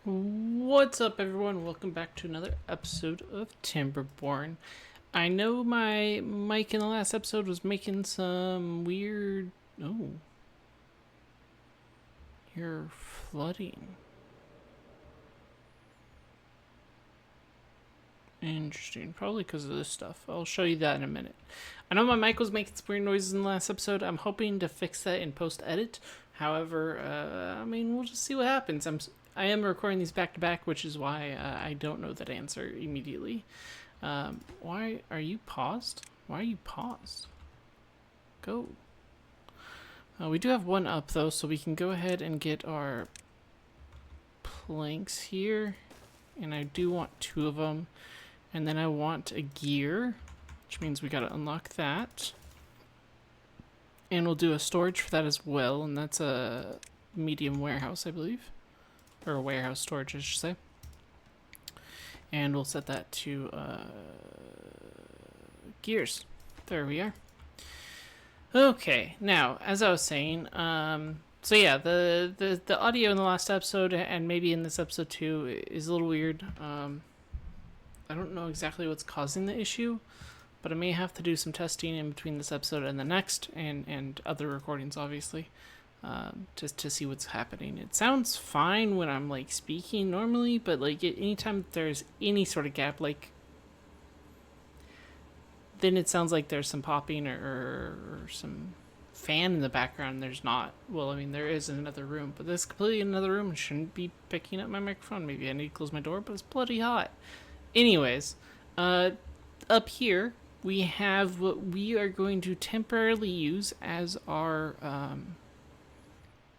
What's up, everyone? Welcome back to another episode of Timberborn. I know my mic in the last episode was making some weird. Oh, you're flooding. Interesting. Probably because of this stuff. I'll show you that in a minute. I know my mic was making some weird noises in the last episode. I'm hoping to fix that in post edit. However, we'll just see what happens. I am recording these back to back, which is why I don't know that answer immediately. Why are you paused? Why are you paused? Go. We do have one up though, so we can go ahead and get our planks here. And I do want two of them. And then I want a gear, which means we gotta unlock that. And we'll do a storage for that as well, and that's a medium warehouse, I believe. Or a warehouse storage, I should say. And we'll set that to gears. There we are. Okay, now, as I was saying, so yeah, the audio in the last episode, and maybe in this episode too, is a little weird. I don't know exactly what's causing the issue, but I may have to do some testing in between this episode and the next, and other recordings, obviously, just to see what's happening. It sounds fine when I'm like speaking normally, but like anytime there's any sort of gap, like then it sounds like there's some popping or some fan in the background. There's not. Well, I mean, there is in another room, but this is completely another room and shouldn't be picking up my microphone. Maybe I need to close my door, but it's bloody hot. Anyways, up here we have what we are going to temporarily use as our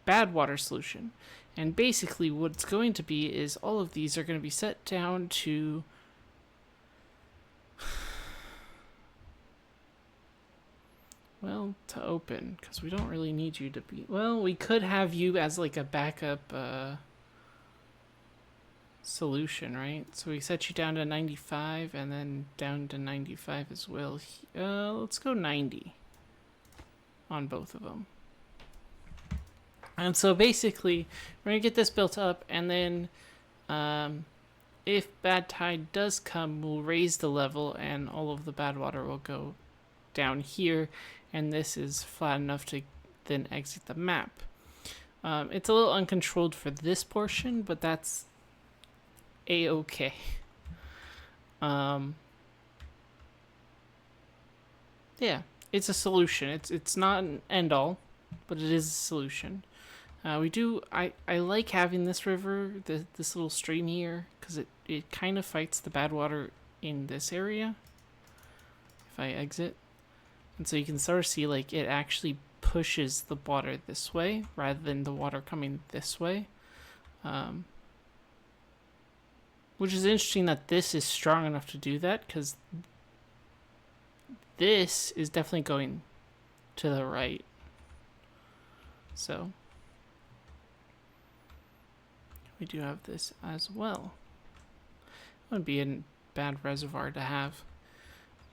bad water solution. And basically what it's going to be is all of these are going to be set down to to open, because we don't really need you to be, we could have you as like a backup solution, right? So we set you down to 95 and then down to 95 as well. Let's go 90 on both of them. And so basically, we're going to get this built up, and then if bad tide does come, we'll raise the level and all of the bad water will go down here, and this is flat enough to then exit the map. It's a little uncontrolled for this portion, but that's a-okay. Yeah, it's a solution. It's not an end all, but it is a solution. I like having this river, this little stream here, because it kind of fights the bad water in this area. If I exit. And so you can sort of see like it actually pushes the water this way rather than the water coming this way. Which is interesting that this is strong enough to do that, because this is definitely going to the right. So we do have this as well. That would be a bad reservoir to have.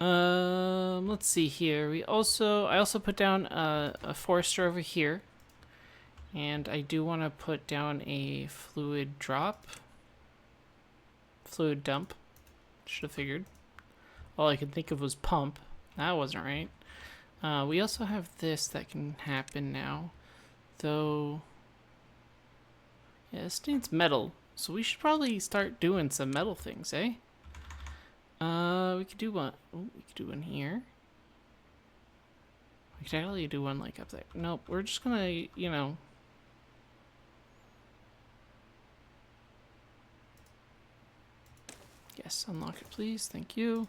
Let's see here. I also put down a forester over here, and I do want to put down a fluid dump. Should have figured. All I could think of was pump. That wasn't right. We also have this that can happen now, though. Yeah, this needs metal, so we should probably start doing some metal things, eh? We could do one. Oh, we could do one here. We could actually do one like up there. Nope, we're just gonna, Yes, unlock it, please. Thank you.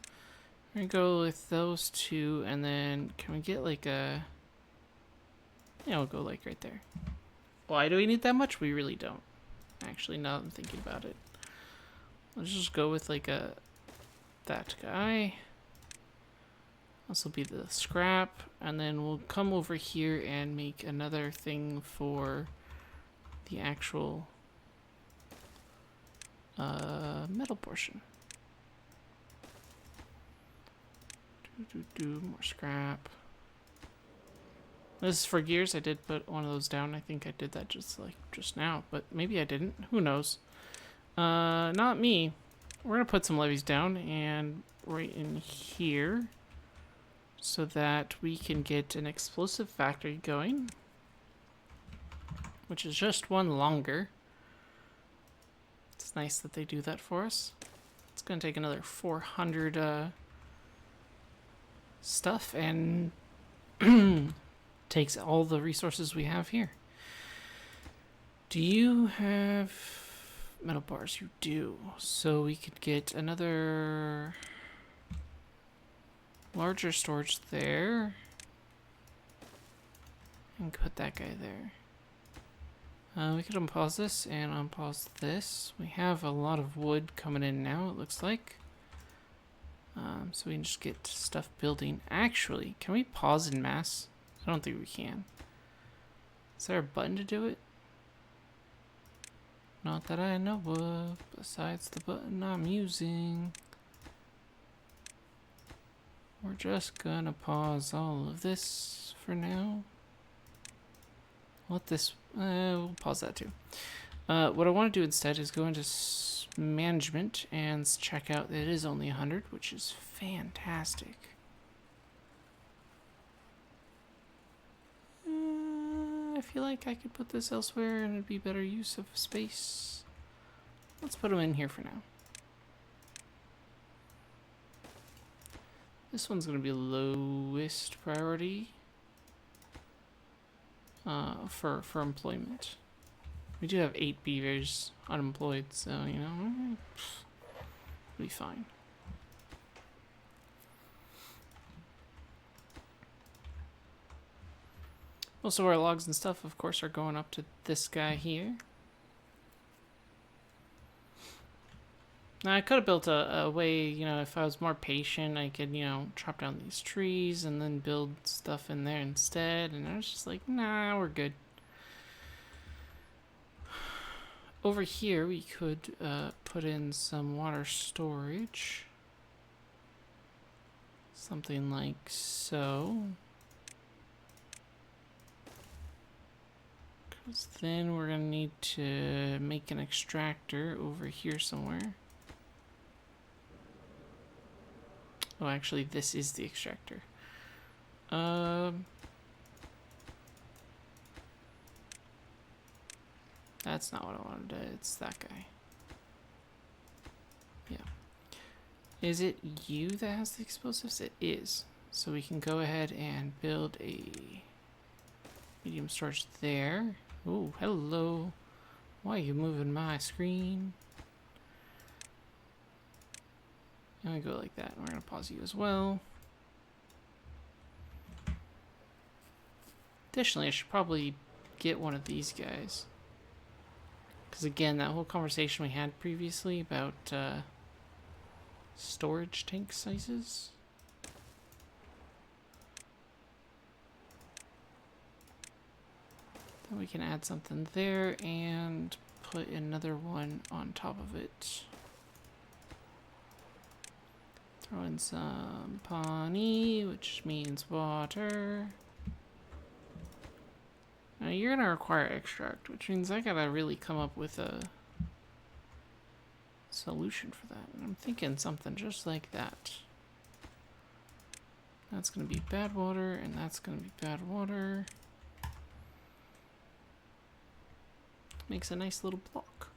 We're gonna go with those two, and then can we get like a? Yeah, we'll go like right there. Why do we need that much? We really don't. Actually, now that I'm thinking about it, let's just go with like that guy. This will be the scrap, and then we'll come over here and make another thing for the actual metal portion. More scrap. This is for gears. I did put one of those down. I think I did that just now, but maybe I didn't. Who knows? Not me. We're gonna put some levees down and right in here so that we can get an explosive factory going, which is just one longer. It's nice that they do that for us. It's gonna take another 400 stuff and takes all the resources we have here. Do you have metal bars? You do. So we could get another larger storage there and put that guy there. We could unpause this and unpause this. We have a lot of wood coming in now, it looks like. So we can just get stuff building. Actually, can we pause in mass? I don't think we can. Is there a button to do it? Not that I know of, besides the button I'm using. We're just gonna pause all of this for now. Let this, we'll pause that too. What I want to do instead is go into management and check out that it is only 100, which is fantastic. I feel like I could put this elsewhere and it'd be better use of space. Let's put them in here for now. This one's going to be lowest priority for employment. We do have 8 beavers unemployed, so, you know, we'll be fine. Most of our logs and stuff, of course, are going up to this guy here. Now, I could have built a way, you know, if I was more patient, I could, you know, chop down these trees and then build stuff in there instead. And I was just like, nah, we're good. Over here, we could put in some water storage. Something like so. Because then we're going to need to make an extractor over here somewhere. Oh, actually, this is the extractor. That's not what I wanted to do. It's that guy. Yeah. Is it you that has the explosives? It is. So we can go ahead and build a medium storage there. Oh, hello. Why are you moving my screen? And we go like that. We're going to pause you as well. Additionally, I should probably get one of these guys. Because again, that whole conversation we had previously about storage tank sizes. Then we can add something there and put another one on top of it. Throw in some pani, which means water. Now you're gonna require extract, which means I gotta really come up with a solution for that. And I'm thinking something just like that. That's gonna be bad water, and that's gonna be bad water. Makes a nice little block.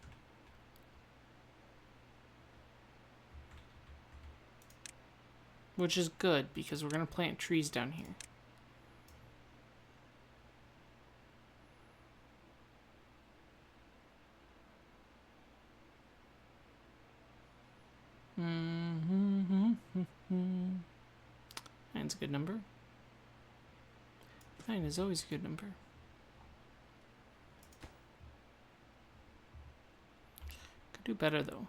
Which is good, because we're gonna plant trees down here. Nine's a good number. 9 is always a good number. Could do better though.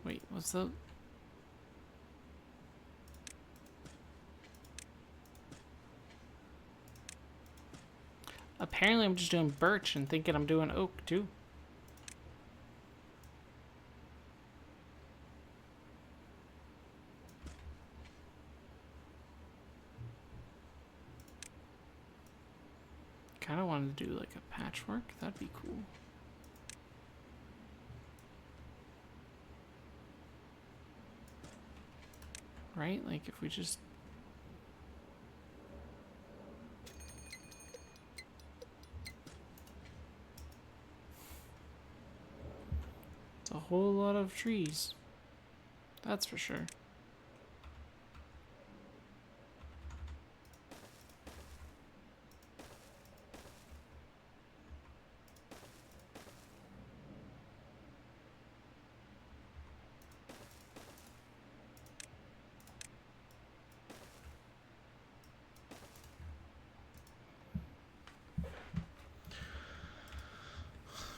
Wait, what's the... Apparently I'm just doing birch and thinking I'm doing oak too. kind of wanted to do like a patchwork. That'd be cool. Right? Like if we just... It's a whole lot of trees. That's for sure.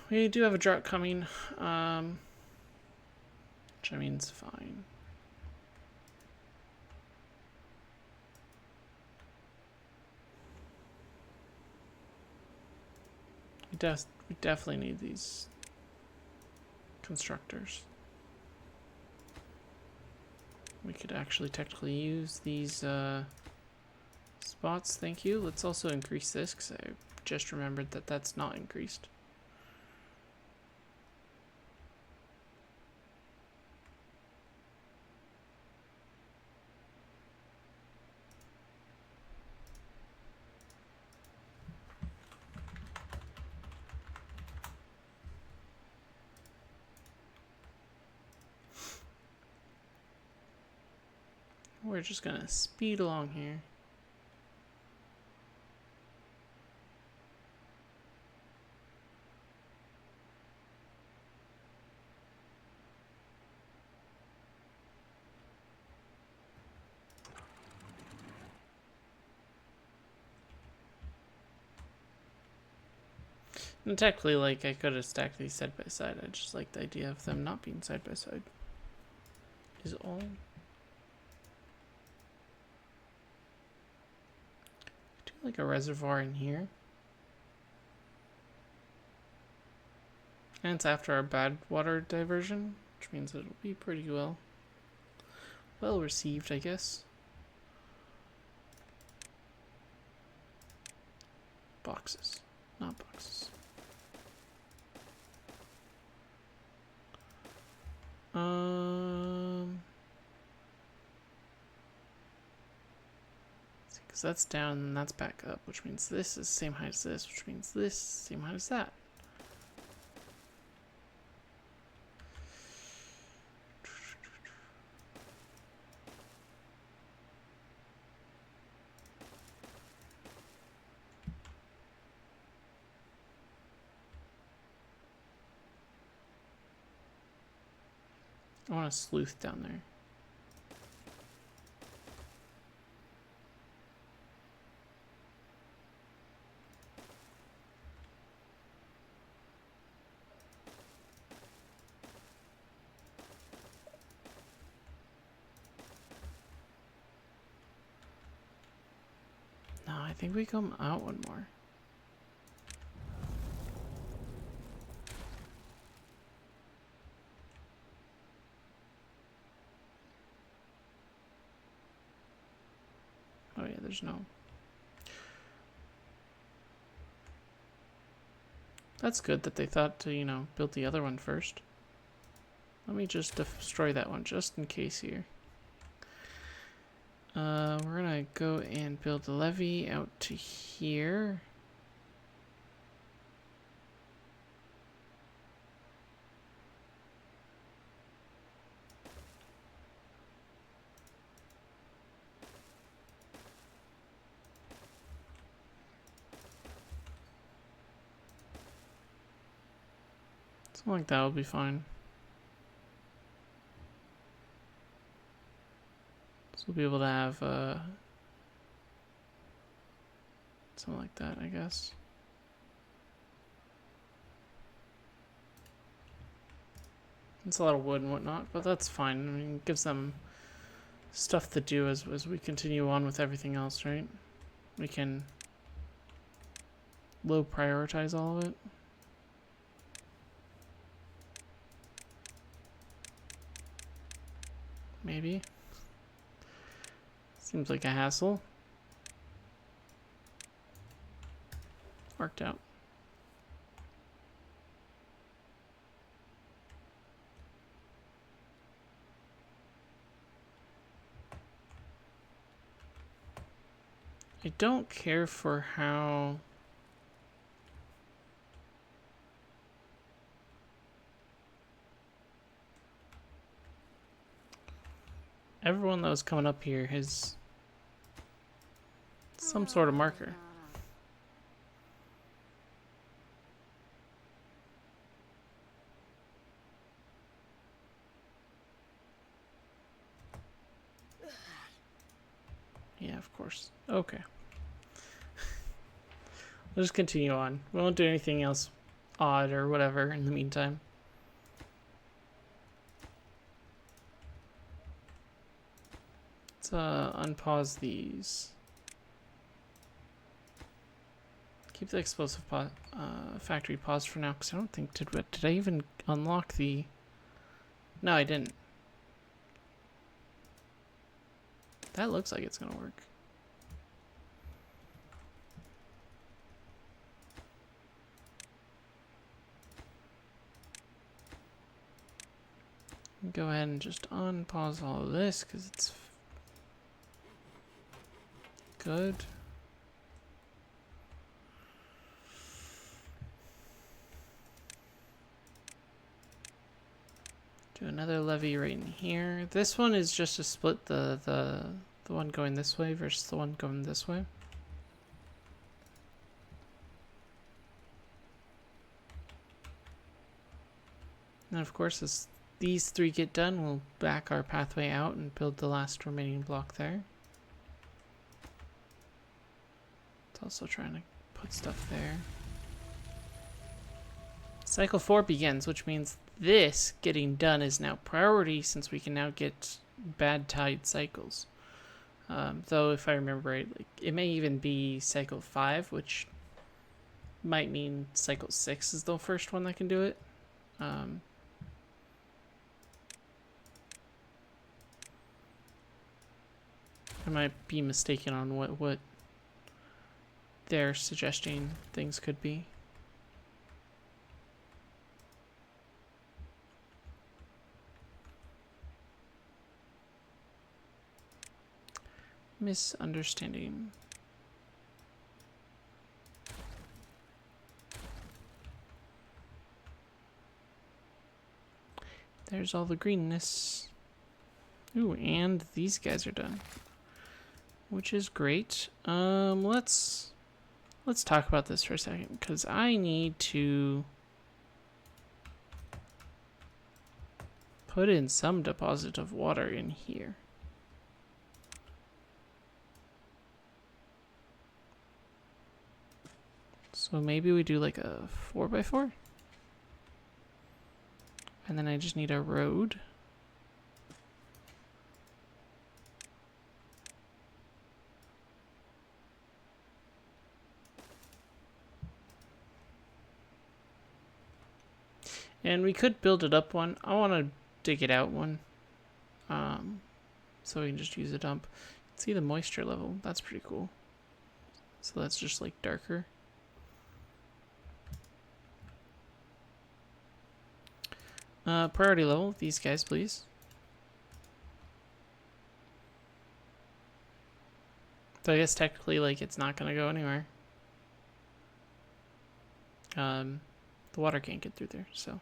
We do have a drought coming, which I mean is fine. We definitely need these constructors. We could actually technically use these spots. Thank you. Let's also increase this because I just remembered that that's not increased. We're just gonna speed along here. And technically, like, I could have stacked these side by side. I just like the idea of them not being side by side. Is all. Do like a reservoir in here. And it's after our bad water diversion, which means it'll be pretty well received, I guess. Boxes, not boxes. Because that's down and that's back up, which means this is the same height as this, which means this same height as that. I want a sleuth down there. No, I think we come out one more. Oh yeah, there's no. That's good that they thought to, you know, build the other one first. Let me just destroy that one just in case here. We're gonna go and build the levee out to here. Something like that will be fine. So we'll be able to have something like that, I guess. It's a lot of wood and whatnot, but that's fine. I mean, it gives them stuff to do as we continue on with everything else, right? We can low prioritize all of it. Maybe. Seems like a hassle. marked out. I don't care for how... everyone that was coming up here has some sort of marker. Yeah, of course. Okay. We'll just continue on. We won't do anything else odd or whatever in the meantime. Let's unpause these. Keep the explosive factory paused for now, because I don't think... Did I even unlock the... No, I didn't. That looks like it's gonna work. Go ahead and just unpause all of this because it's good. Do another levee right in here. This one is just to split the one going this way versus the one going this way. And of course, as these three get done, we'll back our pathway out and build the last remaining block there. It's also trying to put stuff there. Cycle 4 begins, which means this getting done is now priority since we can now get bad tide cycles. Though if I remember right, like, it may even be cycle 5, which might mean cycle 6 is the first one that can do it. I might be mistaken on what they're suggesting things could be. Misunderstanding. There's all the greenness. Ooh, and these guys are done, which is great. Let's talk about this for a second, because I need to put in some deposit of water in here. So maybe we do like a 4x4. And then I just need a road. And we could build it up one. I want to dig it out one. So we can just use a dump. See the moisture level. That's pretty cool. So that's just like darker. Priority level, these guys, please. So I guess technically, like, it's not gonna go anywhere. The water can't get through there, so.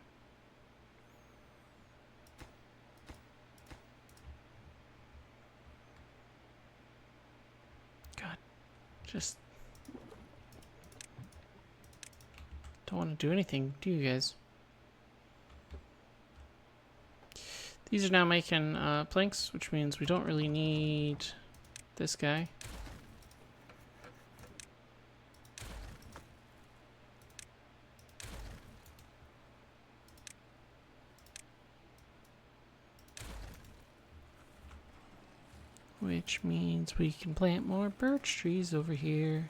God, just don't want to do anything, do you guys? These are now making planks, which means we don't really need this guy. Which means we can plant more birch trees over here.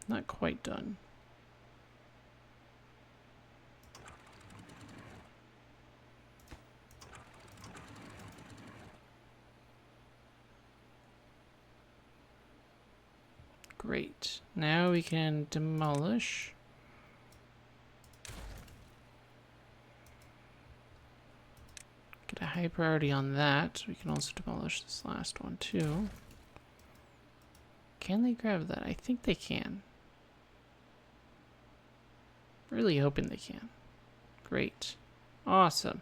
Not quite done. Great. Now we can demolish. Get a high priority on that. We can also demolish this last one too. Can they grab that? I think they can. Really hoping they can. Great. Awesome.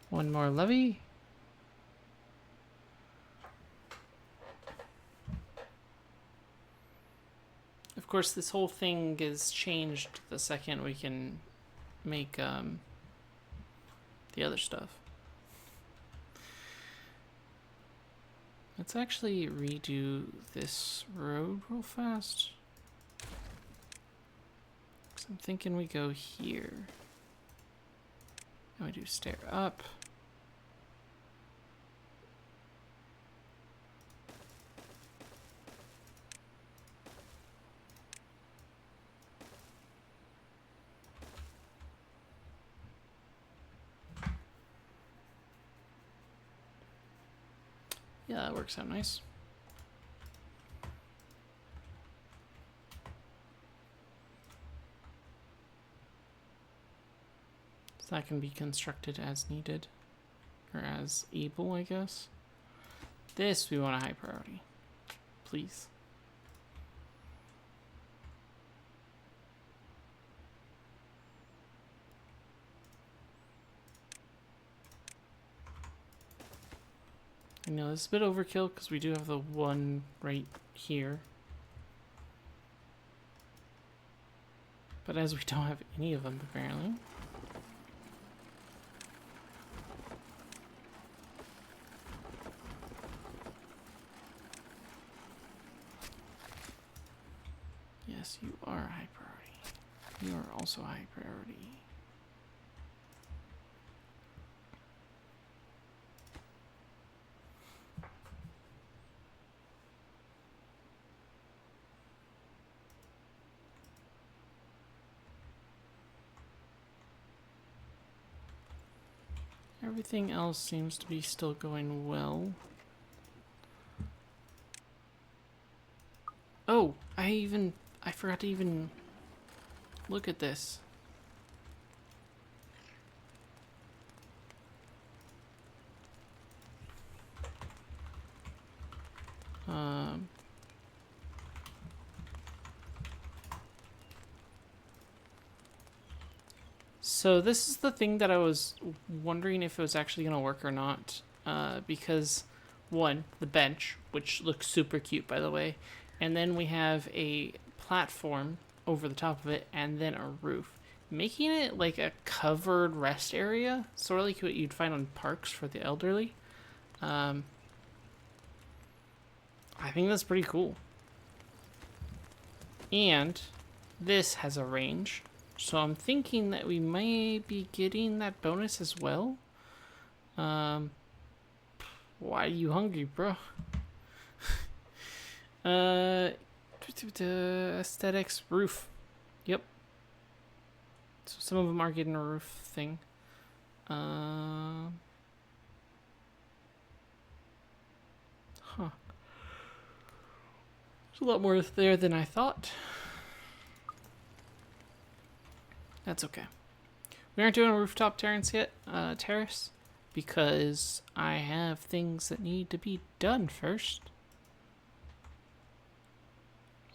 One more levy. Of course, this whole thing is changed the second we can make the other stuff. Let's actually redo this road real fast. 'Cause I'm thinking we go here. And we do stair up. Yeah, that works out nice. So that can be constructed as needed. Or as able, I guess. This we want a high priority. Please. I know this is a bit overkill because we do have the one right here. But as we don't have any of them, apparently. Yes, you are a high priority. You are also a high priority. Everything else seems to be still going well. Oh, I forgot to even look at this. So this is the thing that I was wondering if it was actually going to work or not. Because, one, the bench, which looks super cute, by the way. And then we have a platform over the top of it, and then a roof. Making it like a covered rest area, sort of like what you'd find on parks for the elderly. I think that's pretty cool. And this has a range. So I'm thinking that we may be getting that bonus as well. Why are you hungry, bro? Aesthetics, roof. Yep. So some of them are getting a roof thing. Huh. There's a lot more there than I thought. That's okay. We aren't doing a rooftop terrace yet, because I have things that need to be done first.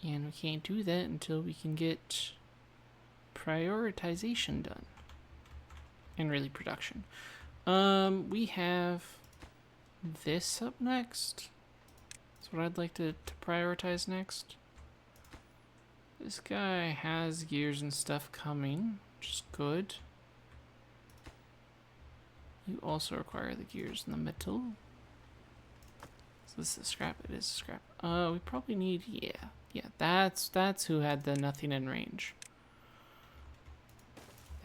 And we can't do that until we can get prioritization done. And really production. We have this up next. That's what I'd like to prioritize next. This guy has gears and stuff coming, which is good. You also require the gears and the metal. So this is scrap. It is scrap. We probably need, yeah. That's who had the nothing in range.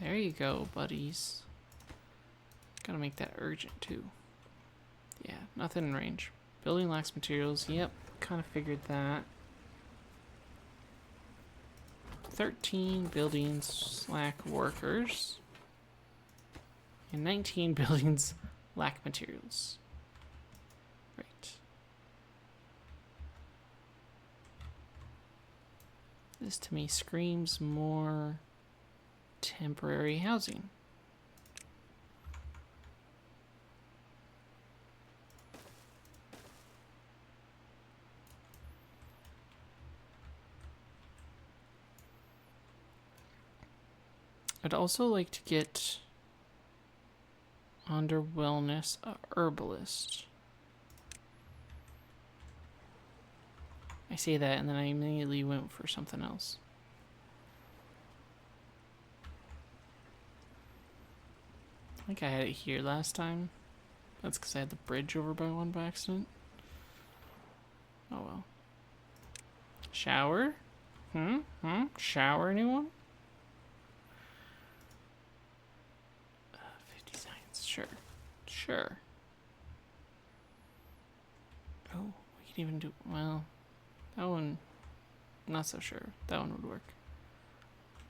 There you go, buddies. Gotta make that urgent too. Yeah, nothing in range. Building lacks materials. Yep, kind of figured that. 13 buildings lack workers. And 19 buildings lack materials. Right. This to me screams more temporary housing. I'd also like to get under wellness a herbalist. I say that and then I immediately went for something else. I think I had it here last time. That's because I had the bridge over by one by accident. Oh well. Shower? Shower, anyone? 50 science, sure. Oh, we can even do, well, that one, not so sure. That one would work.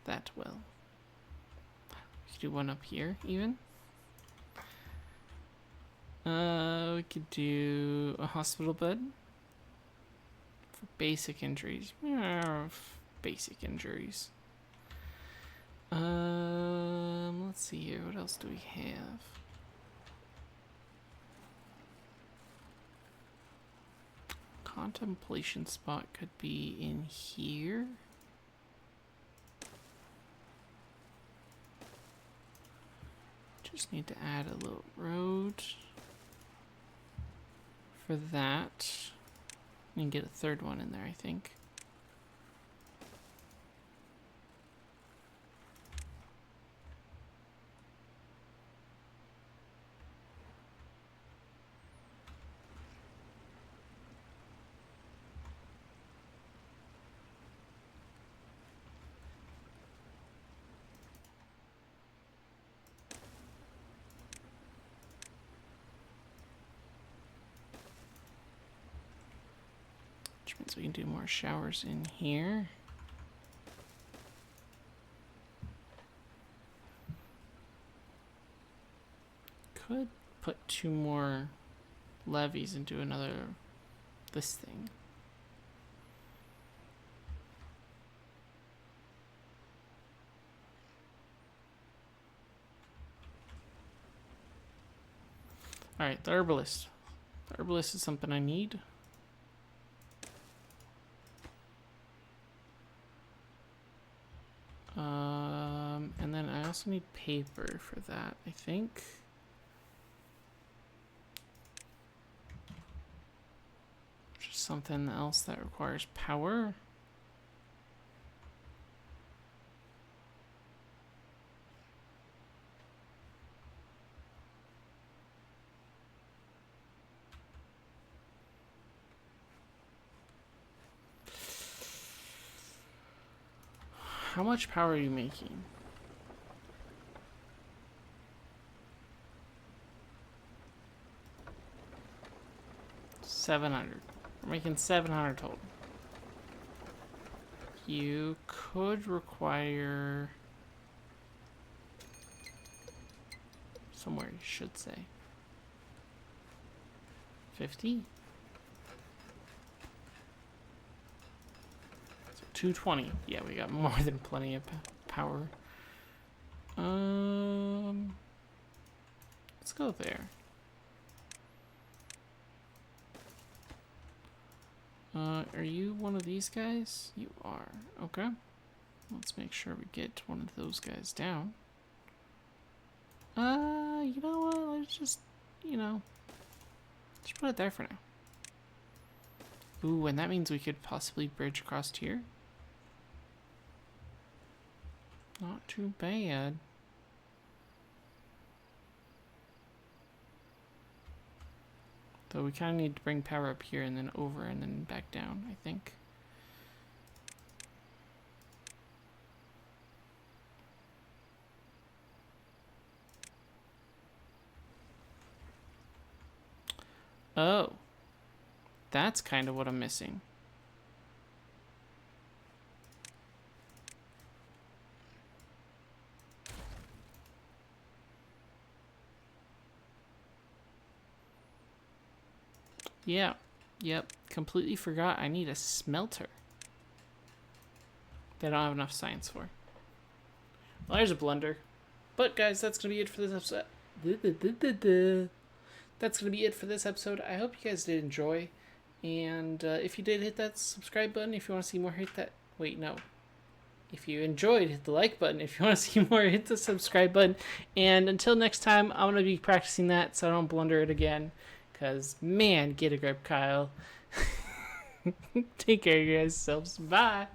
That well. We could do one up here, even. We could do a hospital bed for basic injuries. Basic injuries. Let's see here. What else do we have? Contemplation spot could be in here. Just need to add a little road for that. We can get a third one in there, I think. Which means we can do more showers in here. Could put 2 more levees into another, this thing. Alright, the herbalist. The herbalist is something I need. And then I also need paper for that, I think. Just something else that requires power. How much power are you making? $700. We're making 700 total. You could require somewhere, you should say 50. So 220. Yeah, we got more than plenty of power. Let's go there. Are you one of these guys? You are. Okay. Let's make sure we get one of those guys down. You know what? Let's just, just put it there for now. Ooh, and that means we could possibly bridge across here. Not too bad. Though we kind of need to bring power up here and then over and then back down, I think. Oh. That's kind of what I'm missing. Yeah. Yep. Completely forgot I need a smelter. that I don't have enough science for. Well, there's a blunder. But guys, that's gonna be it for this episode. That's gonna be it for this episode. I hope you guys did enjoy, and if you did, hit that subscribe button. If you want to see more, hit that. Wait, no. If you enjoyed, hit the like button. If you want to see more, hit the subscribe button. And until next time, I'm gonna be practicing that so I don't blunder it again. Cause man, get a grip, Kyle. Take care of yourselves. Bye.